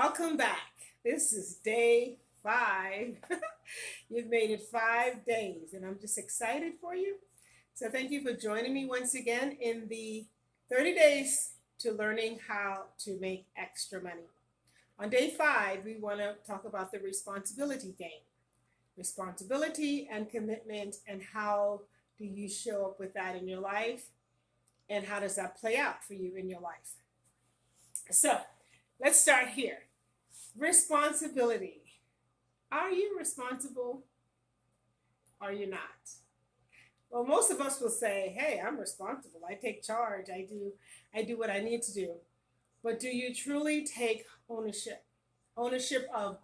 Welcome back. This is day 5. You've made it 5 days, and I'm just excited for you. So, thank you for joining me once again in the 30 days to learning how to make extra money. On day 5, we want to talk about the responsibility game, responsibility and commitment, and how do you show up with that in your life, and how does that play out for you in your life. So, let's start here. Responsibility. Are you responsible? Are you not? Well, most of us will say, "Hey, I'm responsible. I take charge. I do what I need to do." But do you truly take ownership? Ownership of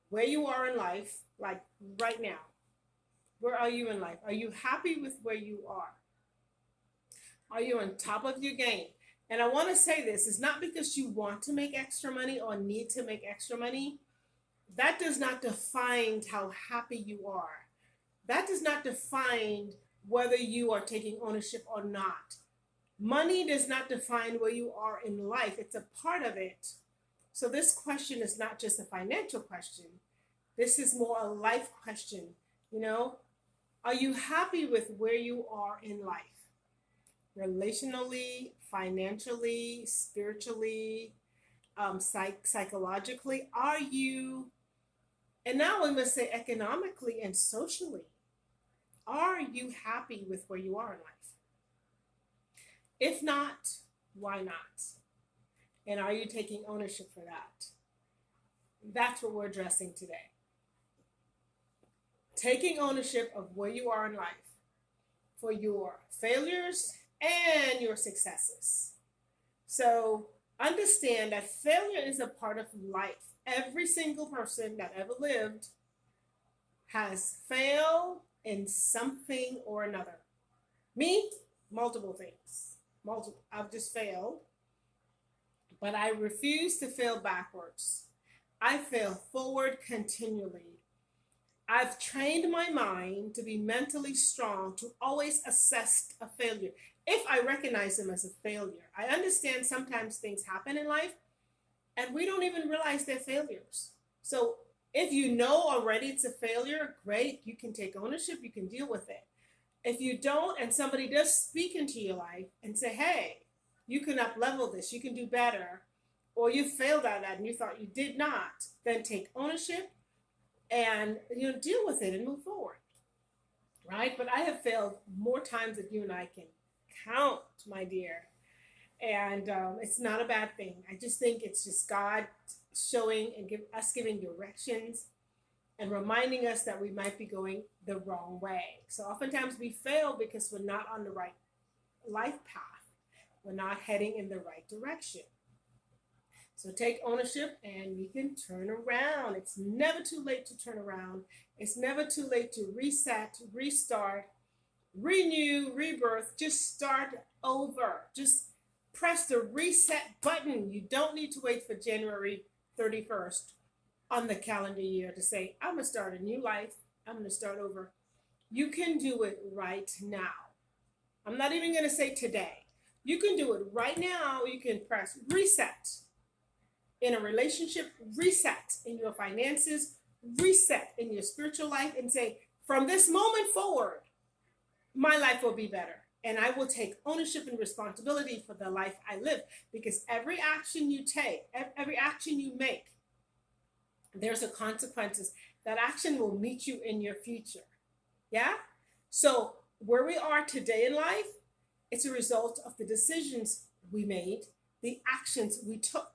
where you are in life, like right now. Where are you in life? Are you happy with where you are? Are you on top of your game? And I want to say this is not because you want to make extra money or need to make extra money. That does not define how happy you are. That does not define whether you are taking ownership or not. Money does not define where you are in life, it's a part of it. So, this question is not just a financial question, this is more a life question. You know, are you happy with where you are in life? Relationally, financially, spiritually, psychologically? Are you, and now we must say economically and socially, are you happy with where you are in life? If not, why not? And are you taking ownership for that? That's what we're addressing today. Taking ownership of where you are in life for your failures and your successes. So understand that failure is a part of life. Every single person that ever lived has failed in something or another. Me, multiple things. Multiple. I've just failed, but I refuse to fail backwards. I fail forward continually. I've trained my mind to be mentally strong to always assess a failure if I recognize them as a failure. I understand sometimes things happen in life and we don't even realize they're failures. So if you know already it's a failure, great, you can take ownership, you can deal with it. If you don't, and somebody does speak into your life and say, "Hey, you can up level this, you can do better," or you failed at that and you thought you did not, then take ownership and deal with it and move forward, right? But I have failed more times than you and I can count, my dear, and it's not a bad thing. I just think it's just God showing and giving directions and reminding us that we might be going the wrong way. So oftentimes we fail because we're not on the right life path. We're not heading in the right direction. So take ownership and we can turn around. It's never too late to turn around. It's never too late to reset, restart, renew, rebirth. Just start over. Just press the reset button. You don't need to wait for January 31st on the calendar year to say, "I'm going to start a new life. I'm going to start over." You can do it right now. I'm not even going to say today. You can do it right now. You can press reset in a relationship, reset in your finances, reset in your spiritual life, and say, "From this moment forward, my life will be better. And I will take ownership and responsibility for the life I live." Because every action you take, every action you make, there's a consequences. That action will meet you in your future. Yeah? So where we are today in life, it's a result of the decisions we made, the actions we took.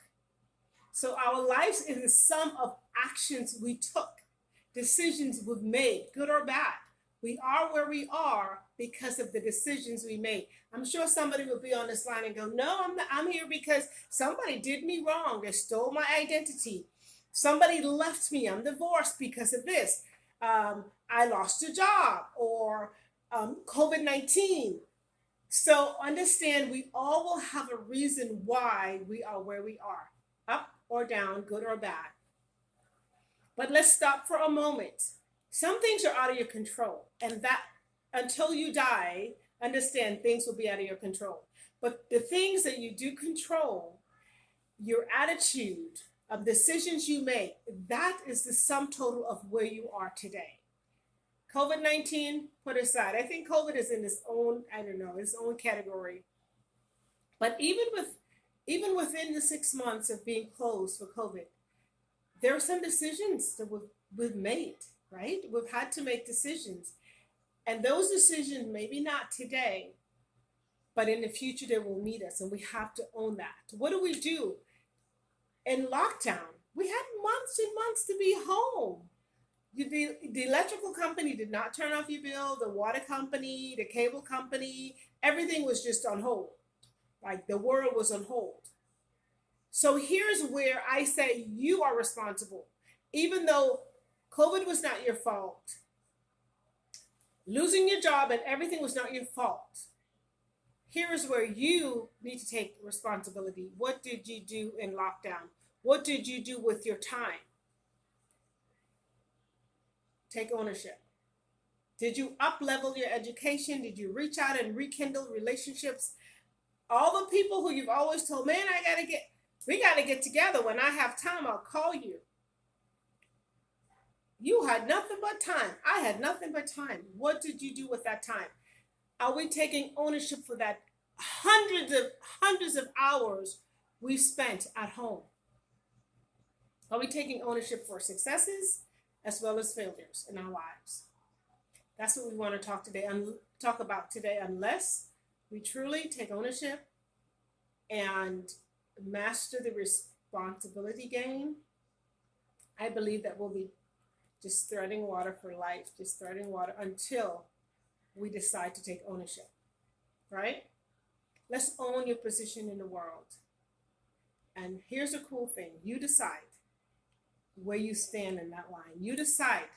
So our lives is the sum of actions we took, decisions we've made, good or bad. We are where we are because of the decisions we made. I'm sure somebody will be on this line and go, "No, I'm here because somebody did me wrong. They stole my identity. Somebody left me. I'm divorced because of this. I lost a job," or COVID-19. So understand we all will have a reason why we are where we are, up or down, good or bad. But let's stop for a moment. Some things are out of your control, and that until you die, understand things will be out of your control. But the things that you do control, your attitude, of decisions you make, that is the sum total of where you are today. COVID-19 put aside. I think COVID is in its own, I don't know, its own category. But even within the 6 months of being closed for COVID, there are some decisions that we've made, right? We've had to make decisions. And those decisions, maybe not today, but in the future, they will meet us, and we have to own that. What do we do in lockdown? We had months and months to be home. The electrical company did not turn off your bill, the water company, the cable company, everything was just on hold. Like the world was on hold. So here's where I say you are responsible. Even though COVID was not your fault, losing your job and everything was not your fault. Here's where you need to take responsibility. What did you do in lockdown? What did you do with your time? Take ownership. Did you up-level your education? Did you reach out and rekindle relationships? All the people who you've always told, man, we got to get together. When I have time, I'll call you. You had nothing but time. I had nothing but time. What did you do with that time? Are we taking ownership for that hundreds of hours we spent at home? Are we taking ownership for successes as well as failures in our lives? That's what we want to talk about today, unless we truly take ownership and master the responsibility game. I believe that we'll be just treading water for life, just treading water until we decide to take ownership, right? Let's own your position in the world. And here's a cool thing. You decide where you stand in that line. You decide.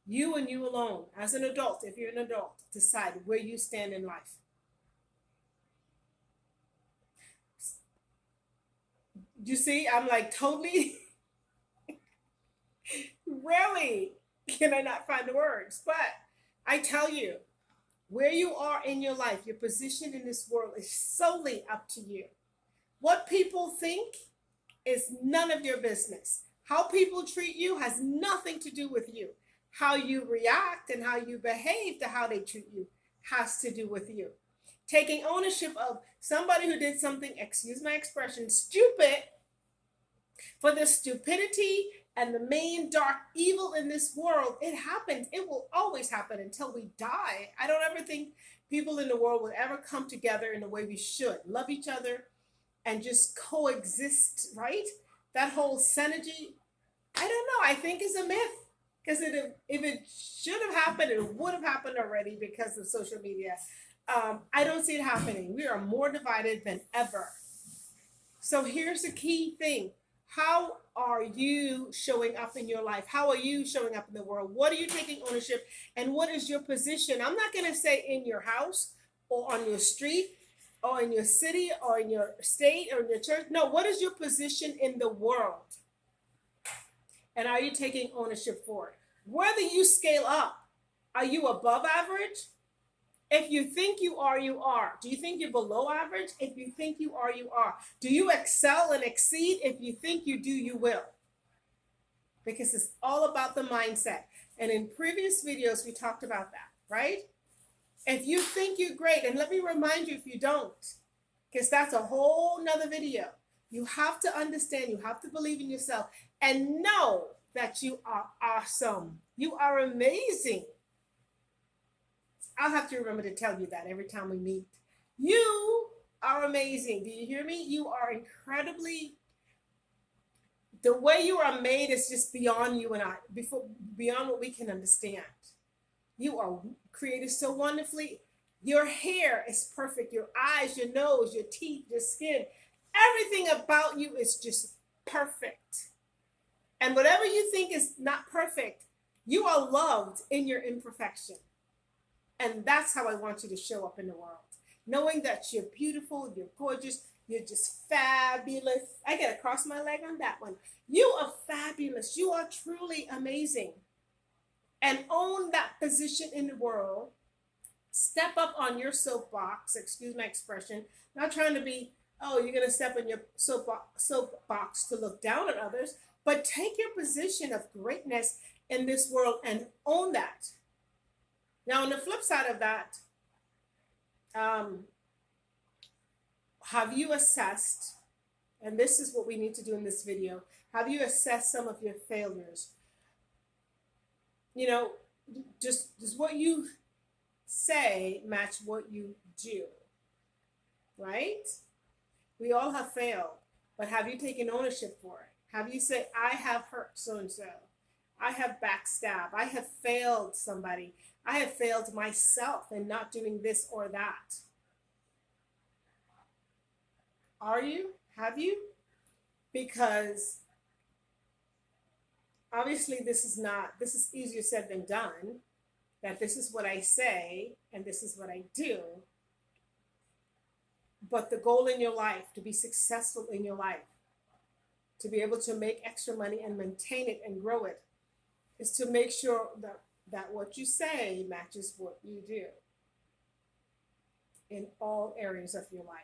You and you alone, as an adult, if you're an adult, decide where you stand in life. You see, I'm like totally, really, can I not find the words? But I tell you, where you are in your life, your position in this world is solely up to you. What people think is none of your business. How people treat you has nothing to do with you. How you react and how you behave to how they treat you has to do with you. Taking ownership of somebody who did something, excuse my expression, stupid, for the stupidity and the main dark evil in this world, it happens. It will always happen until we die. I don't ever think people in the world will ever come together in the way we should. Love each other and just coexist, right? That whole synergy, I don't know. I think is a myth. Because if it should have happened, it would have happened already because of social media. I don't see it happening. We are more divided than ever. So here's the key thing. How are you showing up in your life? How are you showing up in the world? What are you taking ownership? And what is your position? I'm not going to say in your house or on your street or in your city or in your state or in your church. No, what is your position in the world? And are you taking ownership for it? Whether you scale up, are you above average? If you think you are, you are. Do you think you're below average? If you think you are, you are. Do you excel and exceed? If you think you do, you will. Because it's all about the mindset. And in previous videos, we talked about that, right? If you think you're great, and let me remind you if you don't, because that's a whole nother video. You have to understand, you have to believe in yourself and know that you are awesome. You are amazing. I'll have to remember to tell you that every time we meet. You are amazing. Do you hear me? You are incredibly, the way you are made is just beyond you and I, beyond what we can understand. You are created so wonderfully. Your hair is perfect. Your eyes, your nose, your teeth, your skin, everything about you is just perfect. And whatever you think is not perfect, you are loved in your imperfection. And that's how I want you to show up in the world. Knowing that you're beautiful, you're gorgeous, you're just fabulous. I gotta cross my leg on that one. You are fabulous. You are truly amazing. And own that position in the world. Step up on your soapbox, excuse my expression. Not trying to be oh, you're going to step in your soapbox to look down at others, but take your position of greatness in this world and own that. Now, on the flip side of that, have you assessed, and this is what we need to do in this video, have you assessed some of your failures? You know, does what you say match what you do, right? We all have failed, but have you taken ownership for it? Have you said, I have hurt so-and-so. I have backstabbed. I have failed somebody. I have failed myself in not doing this or that. Are you? Have you? Because obviously this is easier said than done, that this is what I say and this is what I do. But the goal in your life, to be successful in your life, to be able to make extra money and maintain it and grow it, is to make sure that what you say matches what you do in all areas of your life.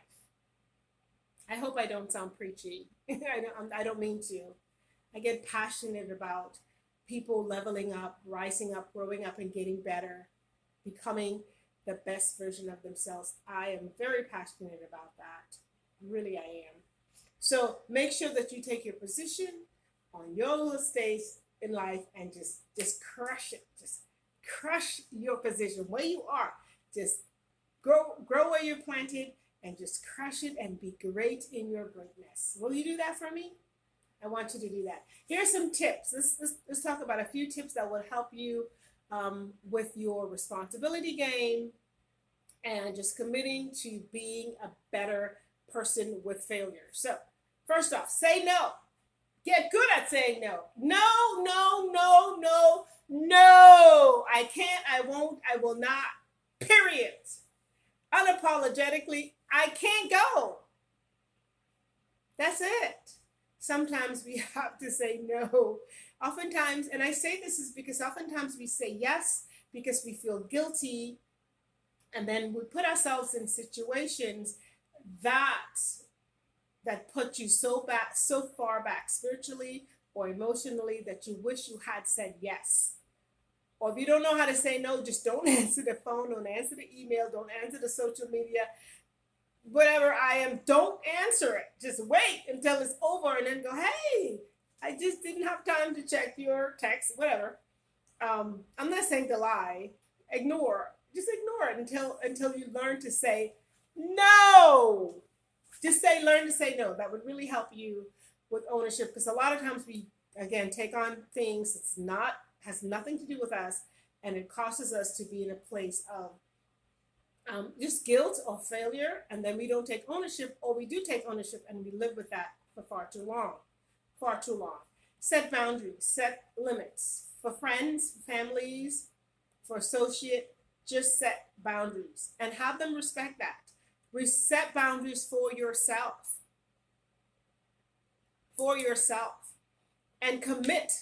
I hope I don't sound preachy. I don't mean to. I get passionate about people leveling up, rising up, growing up, and getting better, becoming the best version of themselves. I am very passionate about that. Really, I am. So make sure that you take your position on your little stage in life and just crush it. Just crush your position where you are. Just grow where you're planted and just crush it and be great in your greatness. Will you do that for me? I want you to do that. Here are some tips. Let's talk about a few tips that will help you with your responsibility game and just committing to being a better person with failure. So first off, say no. Get good at saying no. No, no, no, no, no. I can't, I won't, I will not. Period. Unapologetically, I can't go. That's it. Sometimes we have to say no. Oftentimes, and I say this is because oftentimes we say yes because we feel guilty, and then we put ourselves in situations that put you so far back spiritually or emotionally that you wish you had said yes. Or if you don't know how to say no, just don't answer the phone, don't answer the email, don't answer the social media, whatever don't answer it. Just wait until it's over and then go, hey, I just didn't have time to check your text, whatever. I'm not saying to lie. Just ignore it until you learn to say no. Just learn to say no. That would really help you with ownership, because a lot of times we, again, take on things has nothing to do with us, and it causes us to be in a place of just guilt or failure, and then we don't take ownership, or we do take ownership and we live with that for far too long. Set boundaries, set limits for friends, families, for associate. Just set boundaries and have them respect that. Set boundaries for yourself, and commit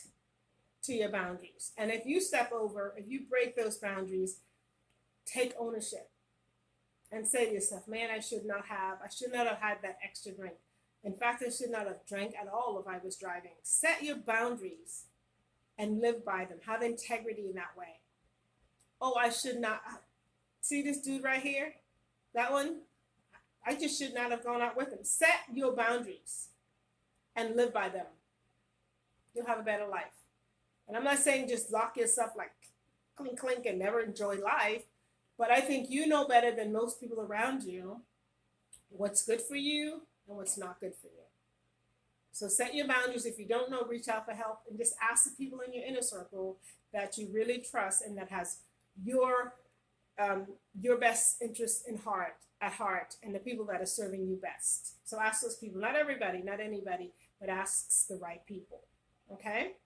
to your boundaries. And if you if you break those boundaries, take ownership and say to yourself, man, I should not have had that extra drink. In fact, I should not have drank at all if I was driving. Set your boundaries and live by them. Have integrity in that way. Oh, I should not. See this dude right here? That one? I just should not have gone out with him. Set your boundaries and live by them. You'll have a better life. And I'm not saying just lock yourself like clink, clink and never enjoy life. But I think you know better than most people around you what's good for you and what's not good for you. So set your boundaries. If you don't know, reach out for help and just ask the people in your inner circle that you really trust and that has your best interest at heart, and the people that are serving you best. So ask those people, not everybody, not anybody, but ask the right people. Okay?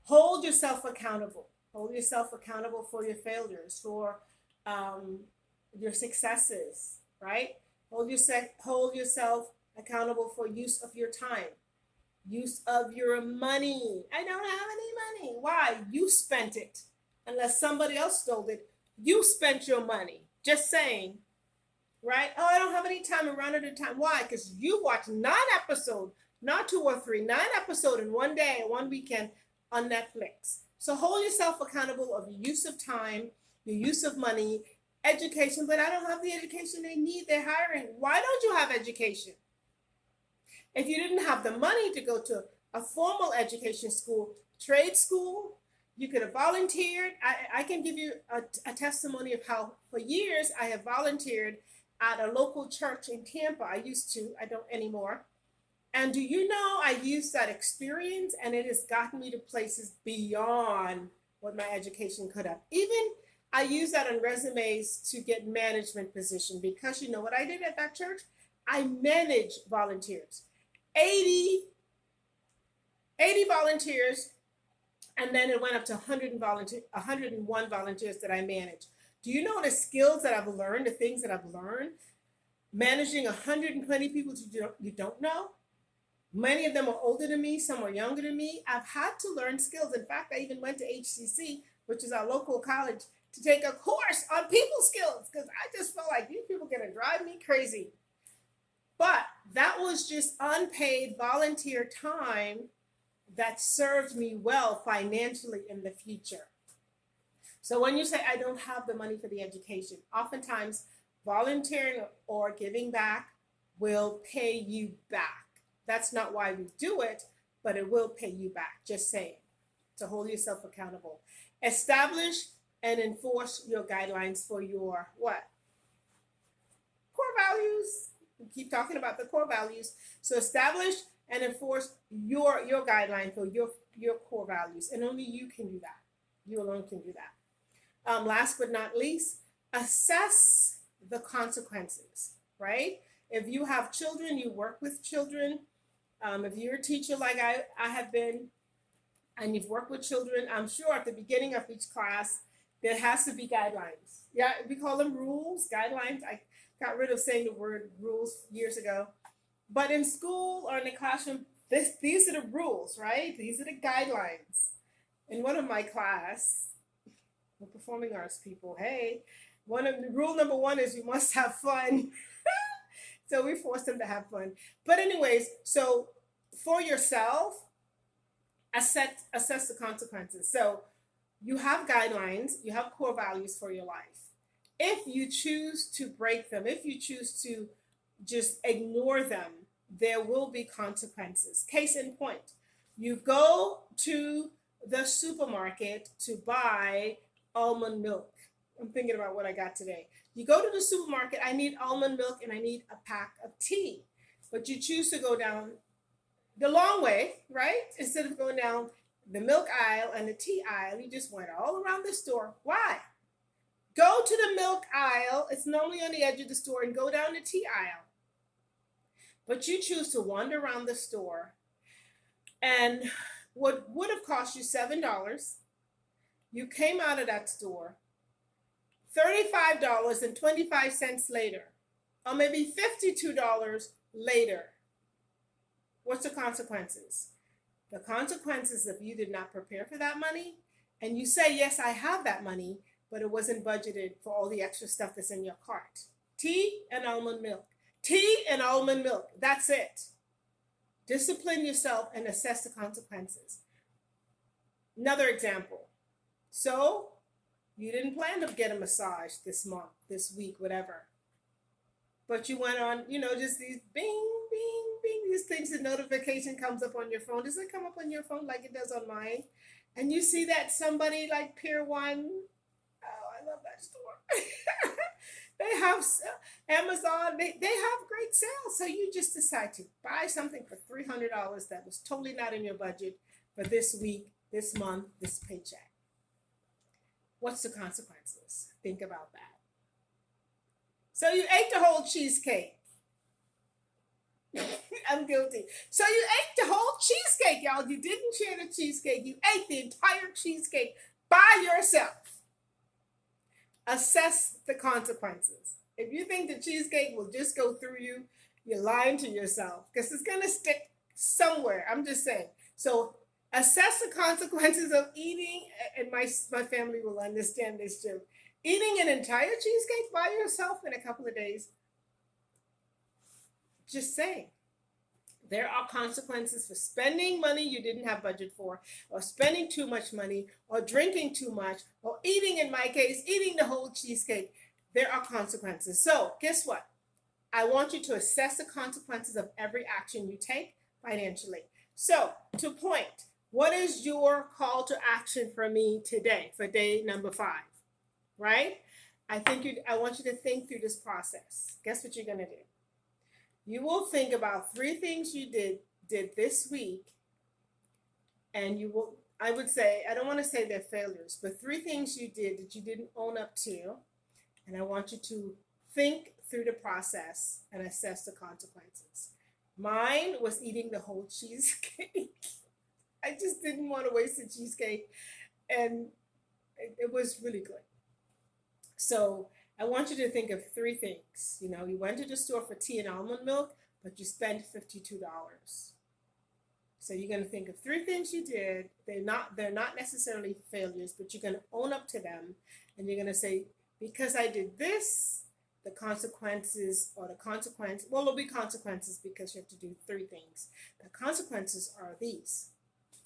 Hold yourself accountable. Hold yourself accountable for your failures, for your successes, right? Hold yourself accountable for use of your time, use of your money. I don't have any money. Why? You spent it. Unless somebody else stole it, you spent your money. Just saying. right? Oh, I don't have any time and run out of time. Why? Because you watch 9 episodes, not 2 or 3, 9 episodes in one day, one weekend on Netflix. So hold yourself accountable of your use of time, your use of money, education. But I don't have the education they need. They're hiring. Why don't you have education? If you didn't have the money to go to a formal education school, trade school, you could have volunteered. I can give you a testimony of how for years I have volunteered at a local church in Tampa. I used to, I don't anymore. And do you know, I used that experience and it has gotten me to places beyond what my education could have. Even I use that on resumes to get management position because you know what I did at that church? I managed volunteers. 80 volunteers, and then it went up to 101 volunteers that I managed. Do you know the skills that I've learned, the things that I've learned? Managing 120 people you don't know. Many of them are older than me, some are younger than me. I've had to learn skills. In fact, I even went to HCC, which is our local college, to take a course on people skills because I just felt like these people are going to drive me crazy. But that was just unpaid volunteer time that served me well financially in the future. So when you say, I don't have the money for the education, oftentimes volunteering or giving back will pay you back. That's not why we do it, but it will pay you back. Just saying, to hold yourself accountable. Establish and enforce your guidelines for your what? Core values. We keep talking about the core values. So establish and enforce your guideline for your core values. And only you can do that. You alone can do that. Last but not least, assess the consequences, right? If you have children, you work with children. If you're a teacher like I have been, and you've worked with children, I'm sure at the beginning of each class, there has to be guidelines. Yeah, we call them rules, guidelines. I got rid of saying the word rules years ago. But in school or in the classroom, these are the rules, right? These are the guidelines. In one of my class, we're performing arts people, hey, rule number 1 is you must have fun. So we force them to have fun. But anyways, so for yourself, assess the consequences. So you have guidelines, you have core values for your life. If you choose to break them, if you choose to just ignore them, there will be consequences. Case in point, you go to the supermarket to buy almond milk. I'm thinking about what I got today. You go to the supermarket, I need almond milk and I need a pack of tea. But you choose to go down the long way, right? Instead of going down the milk aisle and the tea aisle, you just went all around the store. Why? Go to the milk aisle. It's normally on the edge of the store, and go down the tea aisle. But you choose to wander around the store, and what would have cost you $7, you came out of that store $35.25 later, or maybe $52 later. What's the consequences? The consequences if you did not prepare for that money, and you say, yes, I have that money, but it wasn't budgeted for all the extra stuff that's in your cart. Tea and almond milk. Tea and almond milk. That's it. Discipline yourself and assess the consequences. Another example. So you didn't plan to get a massage this month, this week, whatever. But you went on, just these bing, bing, bing, these things, the notification comes up on your phone. Does it come up on your phone like it does on mine? And you see that somebody like Pier 1, oh, I love that store. They have Amazon, they have great sales. So you just decide to buy something for $300 that was totally not in your budget for this week, this month, this paycheck. What's the consequences? Think about that. So you ate the whole cheesecake. I'm guilty. So you ate the whole cheesecake, y'all. You didn't share the cheesecake. You ate the entire cheesecake by yourself. Assess the consequences. If you think the cheesecake will just go through you, you're lying to yourself because it's going to stick somewhere. I'm just saying. So assess the consequences of eating, and my family will understand this too. Eating an entire cheesecake by yourself in a couple of days Just saying. There are consequences for spending money you didn't have budget for, or spending too much money, or drinking too much, or eating, in my case, eating the whole cheesecake. There are consequences. So, guess what? I want you to assess the consequences of every action you take financially. So, to point, what is your call to action for me today for day number 5? Right? I want you to think through this process. Guess what you're going to do? You will think about 3 things you did this week, and you will, I would say, I don't want to say they're failures, but 3 things you did that you didn't own up to, and I want you to think through the process and assess the consequences. Mine was eating the whole cheesecake. I just didn't want to waste the cheesecake, and it was really good. So I want you to think of 3 things. You know, you went to the store for tea and almond milk, but you spent $52. So you're going to think of 3 things you did. They're not necessarily failures, but you're going to own up to them, and you're going to say, because I did this, the consequences, or the consequence, well, there'll be consequences because you have to do 3 things. The consequences are these.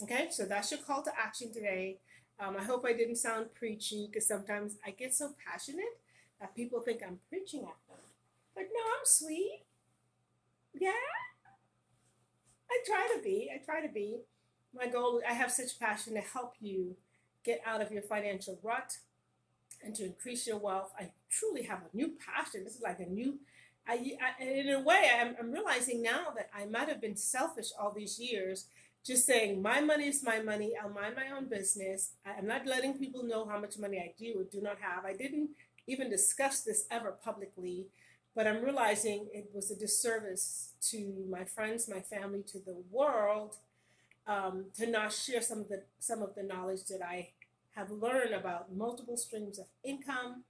Okay, so that's your call to action today. I hope I didn't sound preachy, because sometimes I get so passionate that people think I'm preaching at them. But no, I'm sweet. Yeah, I try to be. I try to be. My goal, I have such passion to help you get out of your financial rut and to increase your wealth. I truly have a new passion. This is like a new, in a way, I'm realizing now that I might have been selfish all these years, just saying, my money is my money. I'll mind my own business. I'm not letting people know how much money I do or do not have. I didn't even discuss this ever publicly, but I'm realizing it was a disservice to my friends, my family, to the world, to not share some of the knowledge that I have learned about multiple streams of income,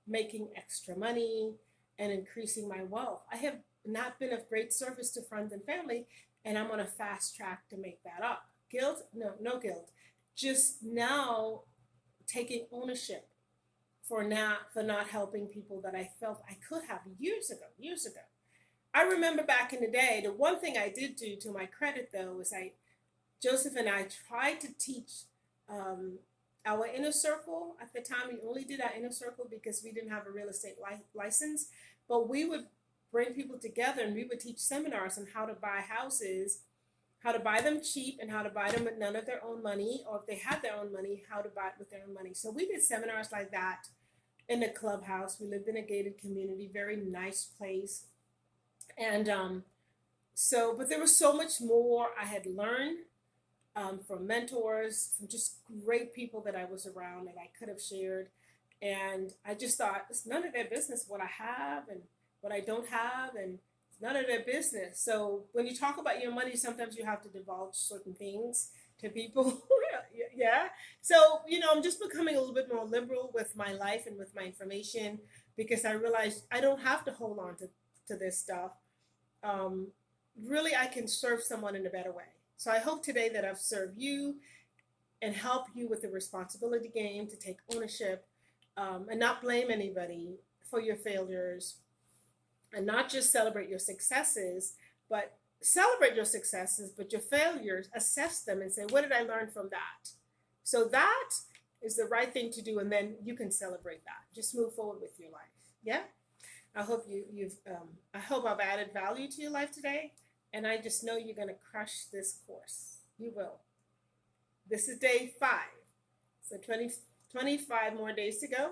making extra money, and increasing my wealth. I have not been of great service to friends and family, and I'm on a fast track to make that up. Guilt? No guilt. Just now taking ownership for not helping people that I felt I could have years ago. I remember back in the day, the one thing I did do, to my credit though, was Joseph and I tried to teach our inner circle. At the time, we only did our inner circle because we didn't have a real estate license, but we would bring people together and we would teach seminars on how to buy houses, how to buy them cheap, and how to buy them with none of their own money, or if they had their own money, how to buy it with their own money. So we did seminars like that in the clubhouse. We lived in a gated community, very nice place. And but there was so much more I had learned from mentors, from just great people that I was around that I could have shared. And I just thought, it's none of their business what I have and what I don't have, and it's none of their business. So when you talk about your money, sometimes you have to divulge certain things to people. Yeah. So, I'm just becoming a little bit more liberal with my life and with my information, because I realized I don't have to hold on to this stuff. Really, I can serve someone in a better way. So I hope today that I've served you and help you with the responsibility game to take ownership, and not blame anybody for your failures, and not just celebrate your successes, but celebrate your successes, but your failures, assess them and say, what did I learn from that? So that is the right thing to do, and then you can celebrate that. Just move forward with your life. Yeah. I hope I hope I've added value to your life today, and I just know you're going to crush this course. You will. This is day 5, so 25 more days to go,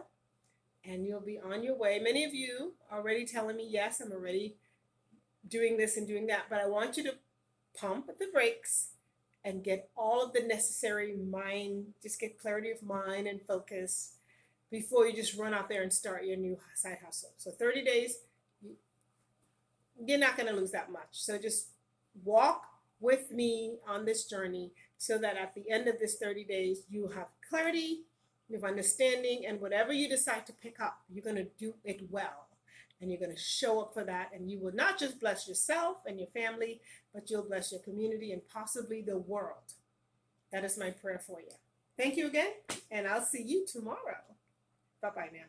and you'll be on your way. Many of you are already telling me, yes, I'm already doing this and doing that, but I want you to pump the brakes and get all of the necessary just get clarity of mind and focus before you just run out there and start your new side hustle. So 30 days, you're not going to lose that much. So just walk with me on this journey so that at the end of this 30 days, you have clarity, you have understanding, and whatever you decide to pick up, you're going to do it well. And you're going to show up for that. And you will not just bless yourself and your family, but you'll bless your community and possibly the world. That is my prayer for you. Thank you again, and I'll see you tomorrow. Bye-bye now.